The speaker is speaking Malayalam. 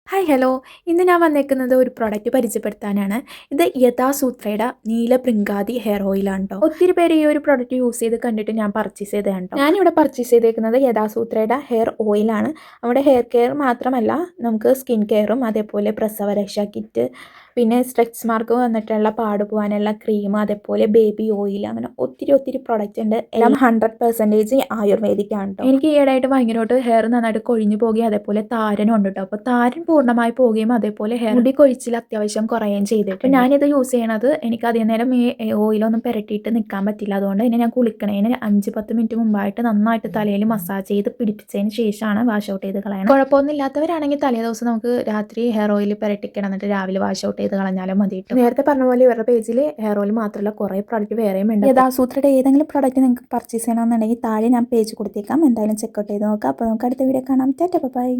Hi hello. ഇന്ന് ഞാൻ വന്നേക്കുന്നത് ഒരു പ്രൊഡക്റ്റ് പരിചയപ്പെടുത്താനാണ്. ഇത് യഥാസൂത്രയുടെ നീല ഭൃംഗാദി ഹെയർ ഓയിലാണ് കേട്ടോ. ഒത്തിരി പേര് ഈ ഒരു പ്രൊഡക്റ്റ് യൂസ് ചെയ്ത് കണ്ടിട്ട് ഞാൻ പർച്ചേസ് ചെയ്തതാണ് കേട്ടോ. ഞാനിവിടെ പർച്ചേസ് ചെയ്തേക്കുന്നത് യഥാസൂത്രയുടെ ഹെയർ ഓയിലാണ്. നമ്മുടെ ഹെയർ കെയർ മാത്രമല്ല, നമുക്ക് സ്കിൻ കെയറും അതേപോലെ പ്രസവരക്ഷാ കിറ്റ്, പിന്നെ സ്ട്രെച്ച് മാർക്ക് വന്നിട്ടുള്ള പാട് പോകാനുള്ള ക്രീം, അതേപോലെ ബേബി ഓയിൽ, അങ്ങനെ ഒത്തിരി പ്രൊഡക്റ്റ് ഉണ്ട്. എല്ലാം 100% ആയുർവേദിക്കാണ് കേട്ടോ. എനിക്ക് ഈയിടെയായിട്ട് ഭയങ്കരമായിട്ട് ഹെയർ നന്നായിട്ട് കൊഴിഞ്ഞു പോകുകയും അതേപോലെ താരനും ഉണ്ട് കേട്ടോ. അപ്പോൾ താരൻ പൂർണ്ണമായി പോവുകയും അതേപോലെ ഹെയർ മുടി കൊഴിച്ചിൽ അത്യാവശ്യം കുറയുകയും ചെയ്തിട്ട് ഞാനിത് യൂസ് ചെയ്യണത് എനിക്ക് അധികം നേരം ഈ ഓയിലൊന്നും പുരട്ടിയിട്ട് നിൽക്കാൻ പറ്റില്ല. അതുകൊണ്ട് തന്നെ ഞാൻ കുളിക്കണേന് 5-10 മിനിറ്റ് മുമ്പായിട്ട് നന്നായിട്ട് തലയിൽ മസാജ് ചെയ്ത് പിടിപ്പിച്ചതിന് ശേഷമാണ് വാഷ് ഔട്ട് ചെയ്ത് കളയണം. കുഴപ്പമൊന്നും ഇല്ലാത്തവരാണെങ്കിൽ തലേ ദിവസം നമുക്ക് രാത്രി ഹെയർ ഓയിൽ പുരട്ടിക്കണം, എന്നിട്ട് രാവിലെ വാഷ് ഔട്ട് ചെയ്ത് കളഞ്ഞാലും മതി. നേരത്തെ പറഞ്ഞ പോലെ ഇവരുടെ പേജിൽ ഹെയർ ഓയിൽ മാത്രമല്ല കുറേ പ്രോഡക്റ്റ് വേറെയും ഉണ്ട്. യഥാസൂത്രയുടെ ഏതെങ്കിലും പ്രോഡക്റ്റ് നിങ്ങൾക്ക് പർച്ചേസ് ചെയ്യണമെന്നുണ്ടെങ്കിൽ താഴെ ഞാൻ പേജ് കൊടുത്തേക്കാം. എന്തായാലും ചെക്കൗട്ട് ചെയ്ത് നോക്കാം. അപ്പോൾ നമുക്ക് അടുത്ത വീഡിയോ കാണാം. Tata bye.